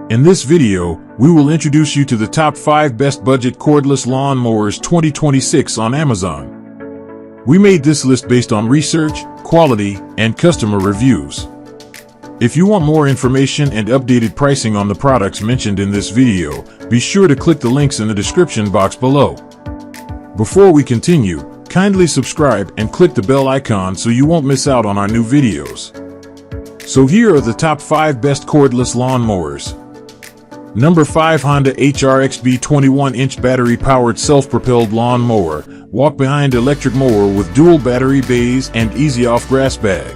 In this video, we will introduce you to the top 5 best budget cordless lawn mowers 2026 on Amazon. We made this list based on research, quality, and customer reviews. If you want more information and updated pricing on the products mentioned in this video, be sure to click the links in the description box below. Before we continue, kindly subscribe and click the bell icon so you won't miss out on our new videos. So here are the top 5 best cordless lawn mowers. Number 5, Honda HRX-BE 21-inch battery-powered self-propelled lawn mower, walk-behind electric mower with dual battery bays and easy-off grass bag.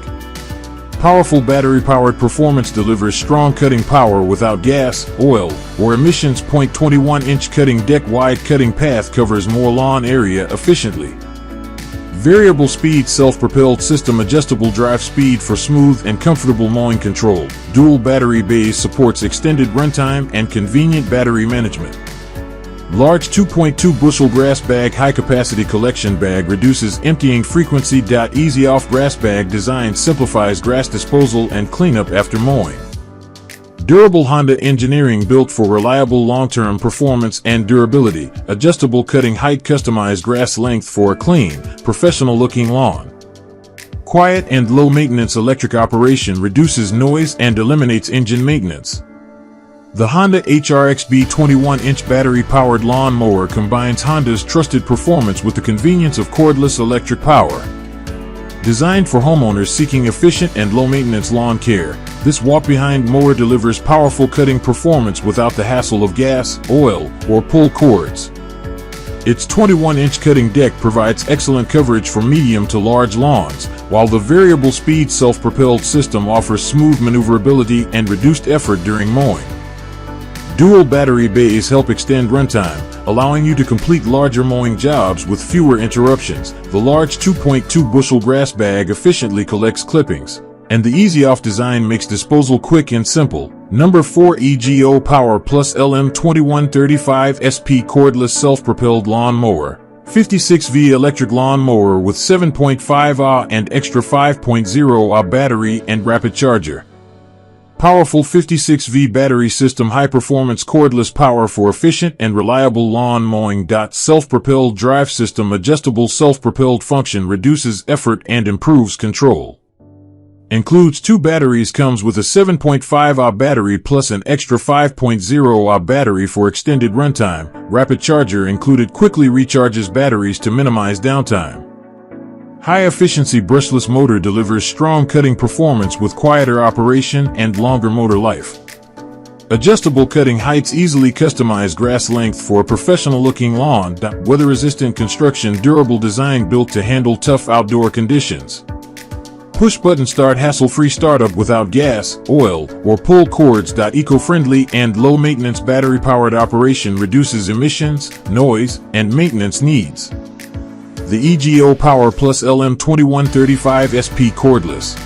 Powerful battery-powered performance delivers strong cutting power without gas, oil, or emissions. 21-inch cutting deck wide cutting path covers more lawn area efficiently. Variable speed self-propelled system, adjustable drive speed for smooth and comfortable mowing control. Dual battery bays supports extended runtime and convenient battery management. Large 2.2 bushel grass bag, high capacity collection bag, reduces emptying frequency. Easy off grass bag design simplifies grass disposal and cleanup after mowing. Durable Honda engineering, built for reliable long-term performance and durability. Adjustable cutting height, customized grass length for a clean, professional-looking lawn. Quiet and low-maintenance electric operation, reduces noise and eliminates engine maintenance. The Honda HRX-BE 21-inch battery-powered lawn mower combines Honda's trusted performance with the convenience of cordless electric power. Designed for homeowners seeking efficient and low-maintenance lawn care, this walk-behind mower delivers powerful cutting performance without the hassle of gas, oil, or pull cords. Its 21-inch cutting deck provides excellent coverage for medium to large lawns, while the variable speed self-propelled system offers smooth maneuverability and reduced effort during mowing. Dual battery bays help extend runtime, allowing you to complete larger mowing jobs with fewer interruptions. The large 2.2 bushel grass bag efficiently collects clippings, and the easy-off design makes disposal quick and simple. Number 4, EGO Power Plus LM2135 SP cordless self-propelled lawn mower. 56V electric lawn mower with 7.5 Ah and extra 5.0 Ah battery and rapid charger. Powerful 56V battery system, high-performance cordless power for efficient and reliable lawn mowing. Self-propelled drive system, adjustable self-propelled function, reduces effort and improves control. Includes 2 batteries, comes with a 7.5 Ah battery plus an extra 5.0 Ah battery for extended runtime. Rapid charger included, quickly recharges batteries to minimize downtime. High-efficiency brushless motor delivers strong cutting performance with quieter operation and longer motor life. Adjustable cutting heights, easily customized grass length for a professional-looking lawn. Weather-resistant construction, durable design built to handle tough outdoor conditions. Push-button start, hassle-free startup without gas, oil, or pull cords. Eco-friendly and low-maintenance battery-powered operation, reduces emissions, noise, and maintenance needs. The EGO Power Plus LM2135 SP cordless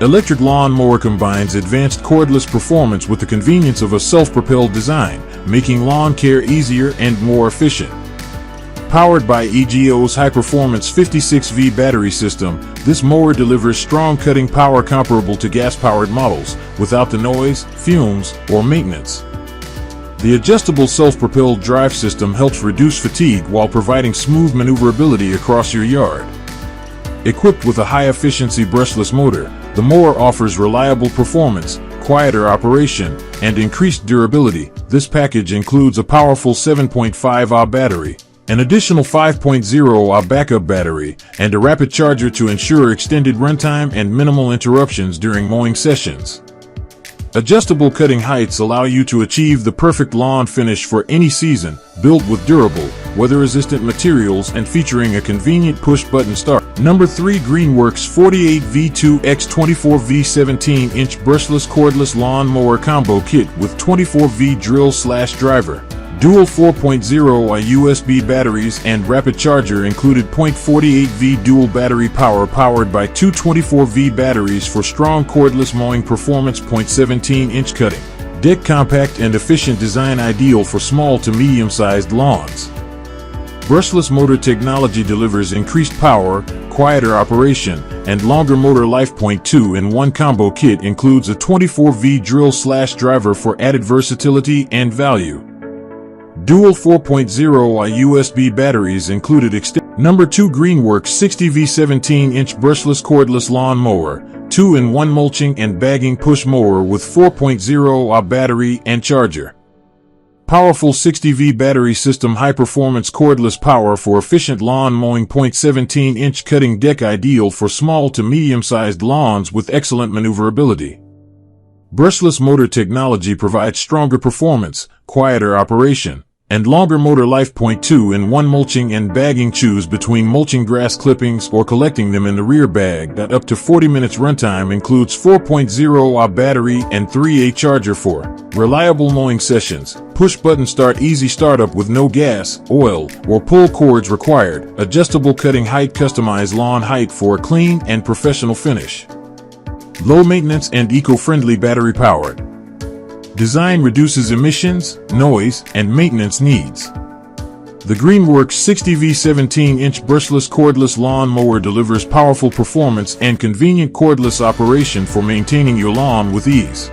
electric lawn mower combines advanced cordless performance with the convenience of a self-propelled design, making lawn care easier and more efficient. Powered by EGO's high-performance 56V battery system, this mower delivers strong cutting power comparable to gas-powered models, without the noise, fumes, or maintenance. The adjustable self-propelled drive system helps reduce fatigue while providing smooth maneuverability across your yard. Equipped with a high-efficiency brushless motor, the mower offers reliable performance, quieter operation, and increased durability. This package includes a powerful 7.5 Ah battery, an additional 5.0 Ah backup battery, and a rapid charger to ensure extended runtime and minimal interruptions during mowing sessions. Adjustable cutting heights allow you to achieve the perfect lawn finish for any season, built with durable, weather-resistant materials and featuring a convenient push-button start. Number 3, Greenworks 48V2X 24V 17-inch brushless cordless lawn mower combo kit with 24V drill/driver. Dual 4.0 Ah USB batteries and rapid charger included. 0.48V dual battery power, powered by 2 24V batteries for strong cordless mowing performance. 0.17-inch cutting deck, compact and efficient design, ideal for small to medium-sized lawns. Brushless motor technology delivers increased power, quieter operation, and longer motor life. 2-in-1 combo kit includes a 24V drill/driver for added versatility and value. Dual 4.0i USB batteries included. Number 2, Greenworks 60V 17-inch brushless cordless lawn mower, 2-in-1 mulching and bagging push mower with 4.0ah battery and charger. Powerful 60V battery system, high-performance cordless power for efficient lawn mowing. 17-inch cutting deck, ideal for small to medium-sized lawns with excellent maneuverability. Brushless motor technology provides stronger performance, quieter operation, and longer motor life. 2-in-1 mulching and bagging, choose between mulching grass clippings or collecting them in the rear bag. Up to 40 minutes runtime, includes 4.0ah battery and 3A charger for reliable mowing sessions. Push button start, easy startup with no gas, oil, or pull cords required. Adjustable cutting height, customize lawn height for a clean and professional finish. Low maintenance and eco-friendly, battery powered. Design reduces emissions, noise, and maintenance needs. The Greenworks 60V 17-inch brushless cordless lawn mower delivers powerful performance and convenient cordless operation for maintaining your lawn with ease.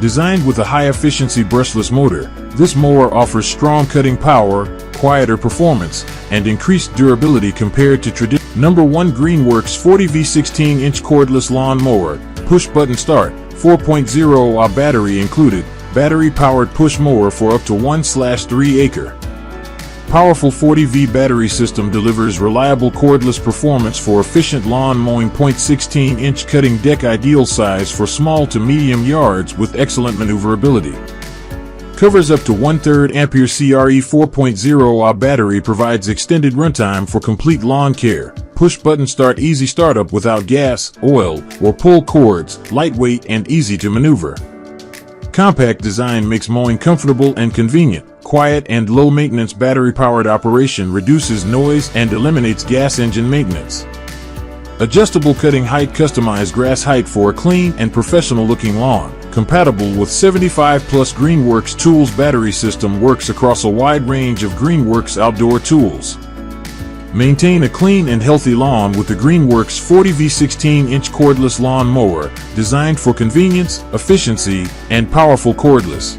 Designed with a high-efficiency brushless motor, this mower offers strong cutting power, quieter performance, and increased durability compared to traditional. Number 1, Greenworks 40V 16-inch cordless lawn mower, push button start, 4.0ah battery included, battery-powered push mower for up to 1/3 acre. Powerful 40V battery system delivers reliable cordless performance for efficient lawn mowing. 16-inch cutting deck, ideal size for small to medium yards with excellent maneuverability. Covers up to 1/3 ampere CRE. 4.0ah battery provides extended runtime for complete lawn care. Push button start, easy startup without gas, oil, or pull cords, lightweight and easy to maneuver. Compact design makes mowing comfortable and convenient. Quiet and low maintenance, battery powered operation reduces noise and eliminates gas engine maintenance. Adjustable cutting height, customize grass height for a clean and professional looking lawn. Compatible with 75+ Greenworks tools, battery system works across a wide range of Greenworks outdoor tools. Maintain a clean and healthy lawn with the Greenworks 40V 16-inch cordless lawn mower, designed for convenience, efficiency, and powerful cordless.